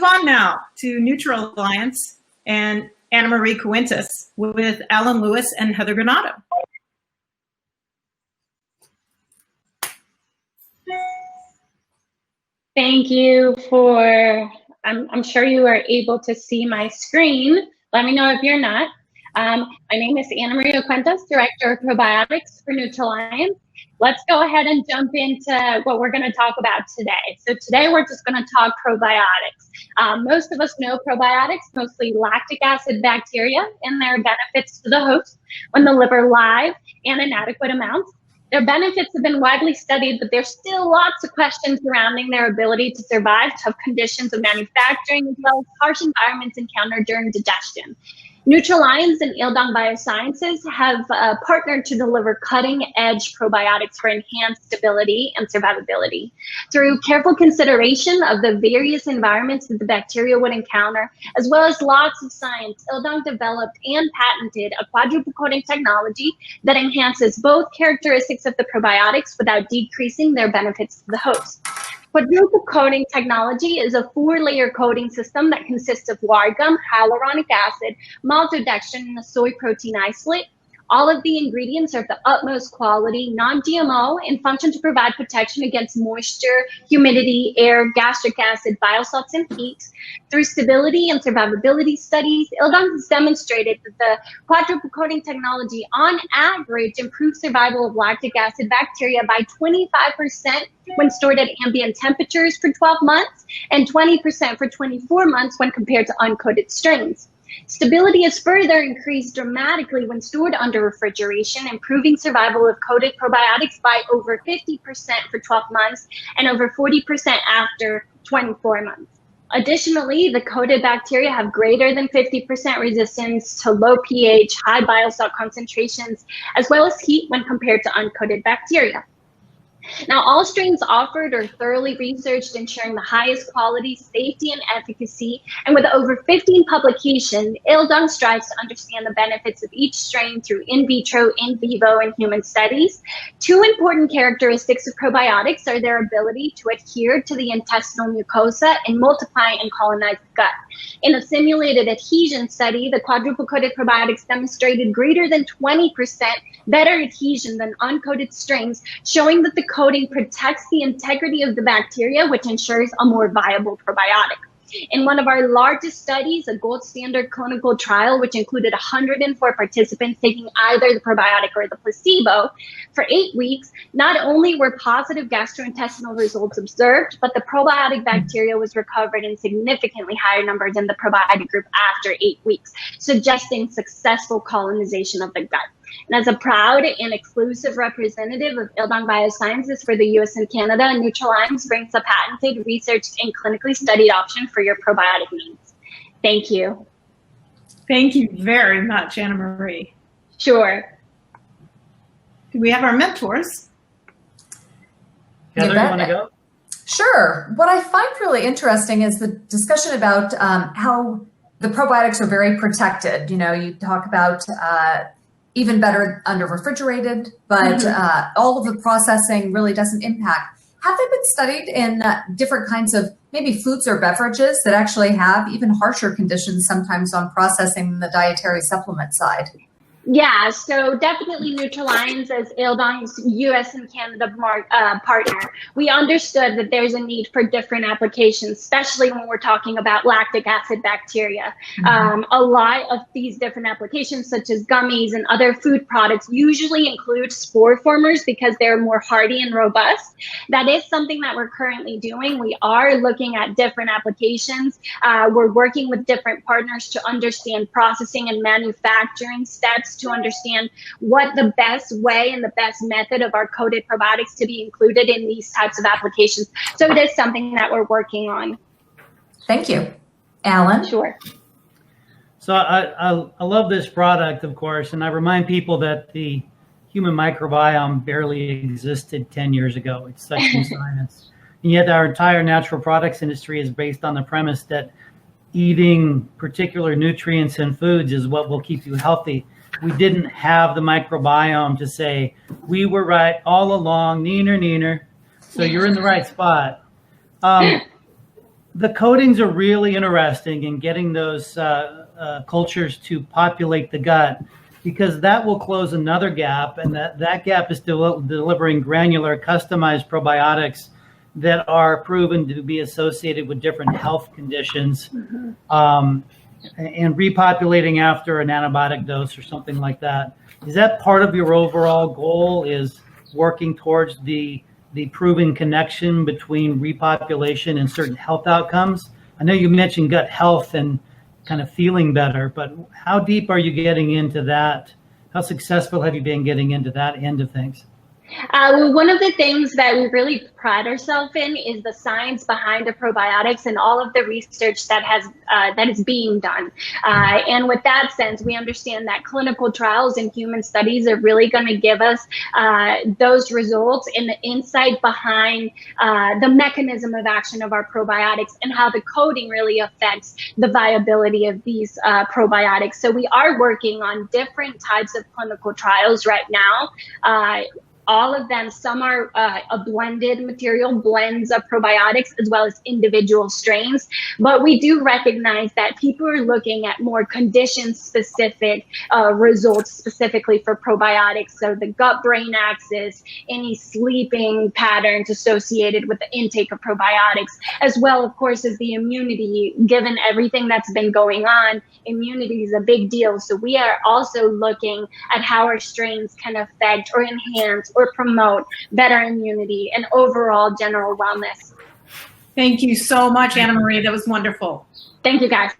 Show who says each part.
Speaker 1: on now to Nutralliance and Anna Marie Coentis with Alan Lewis and Heather Granado.
Speaker 2: Thank you for, I'm sure you are able to see my screen. Let me know if you're not. My name is Anna Maria Cuentas, Director of Probiotics for Nutralliance. Let's go ahead and jump into what we're going to talk about today. So today we're just going to talk probiotics. Most of us know probiotics, mostly lactic acid bacteria, and their benefits to the host when the liver live and in adequate amounts. Their benefits have been widely studied, but there's still lots of questions surrounding their ability to survive tough conditions of manufacturing, as well as harsh environments encountered during digestion. Nutralliance and Ildong Biosciences have partnered to deliver cutting-edge probiotics for enhanced stability and survivability. Through careful consideration of the various environments that the bacteria would encounter, as well as lots of science, Ildong developed and patented a quadruple coating technology that enhances both characteristics of the probiotics without decreasing their benefits to the host. Quadruple coating technology is a 4-layer coating system that consists of guar gum, hyaluronic acid, maltodextrin, and a soy protein isolate. All of the ingredients are of the utmost quality, non-GMO, and function to provide protection against moisture, humidity, air, gastric acid, biosalts, and heat. Through stability and survivability studies, Ildong has demonstrated that the quadruple coating technology, on average, improves survival of lactic acid bacteria by 25% when stored at ambient temperatures for 12 months, and 20% for 24 months when compared to uncoated strains. Stability is further increased dramatically when stored under refrigeration, improving survival of coated probiotics by over 50% for 12 months and over 40% after 24 months. Additionally, the coated bacteria have greater than 50% resistance to low pH, high biosalt concentrations, as well as heat when compared to uncoated bacteria. Now, all strains offered are thoroughly researched, ensuring the highest quality, safety, and efficacy. And with over 15 publications, Ildong strives to understand the benefits of each strain through in vitro, in vivo, and human studies. 2 important characteristics of probiotics are their ability to adhere to the intestinal mucosa and multiply and colonize the gut. In a simulated adhesion study, the quadruple-coated probiotics demonstrated greater than 20% better adhesion than uncoated strains, showing that the coating protects the integrity of the bacteria, which ensures a more viable probiotic. In one of our largest studies, a gold standard clinical trial, which included 104 participants taking either the probiotic or the placebo for 8 weeks, not only were positive gastrointestinal results observed, but the probiotic bacteria was recovered in significantly higher numbers than the probiotic group after 8 weeks, suggesting successful colonization of the gut. And as a proud and exclusive representative of Ildong Biosciences for the US and Canada, Nutralliance brings a patented, researched, and clinically studied option for your probiotic needs. Thank you.
Speaker 1: Thank you very much, Anna Marie.
Speaker 2: Sure.
Speaker 1: Do we have our mentors?
Speaker 3: Heather, you want to go?
Speaker 4: Sure. What I find really interesting is the discussion about how the probiotics are very protected. You know, you talk about even better under refrigerated, but all of the processing really doesn't impact. Have they been studied in different kinds of maybe foods or beverages that actually have even harsher conditions sometimes on processing than the dietary supplement side?
Speaker 2: Yeah, so definitely Nutralliance as Ildong's US and Canada partner, we understood that there's a need for different applications, especially when we're talking about lactic acid bacteria. A lot of these different applications, such as gummies and other food products, usually include spore formers because they're more hardy and robust. That is something that we're currently doing. We are looking at different applications. We're working with different partners to understand processing and manufacturing steps to understand what the best way and the best method of our coated probiotics to be included in these types of applications. So it is something that we're working on.
Speaker 4: Thank you. Alan?
Speaker 2: Sure.
Speaker 3: So I love this product, of course, and I remind people that the human microbiome barely existed 10 years ago. It's such new science. And yet our entire natural products industry is based on the premise that eating particular nutrients and foods is what will keep you healthy. We didn't have the microbiome to say, we were right all along, neener. So you're in the right spot. the coatings are really interesting in getting those cultures to populate the gut, because that will close another gap, and that gap is delivering granular, customized probiotics that are proven to be associated with different health conditions, and repopulating after an antibiotic dose or something like that. Is that part of your overall goal, is working towards the proven connection between repopulation and certain health outcomes? I know you mentioned gut health and kind of feeling better, but how deep are you getting into that? How successful have you been getting into that end of things?
Speaker 2: One of the things that we really pride ourselves in is the science behind the probiotics and all of the research that is being done. And with that sense, we understand that clinical trials and human studies are really going to give us those results and the insight behind the mechanism of action of our probiotics and how the coating really affects the viability of these probiotics. So we are working on different types of clinical trials right now. All of them, some are a blended material, blends of probiotics, as well as individual strains. But we do recognize that people are looking at more condition-specific results specifically for probiotics. So the gut-brain axis, any sleeping patterns associated with the intake of probiotics, as well, of course, as the immunity. Given everything that's been going on, immunity is a big deal. So we are also looking at how our strains can affect or enhance or promote better immunity and overall general wellness.
Speaker 1: Thank you so much, Anna Marie. That was wonderful.
Speaker 2: Thank you, guys.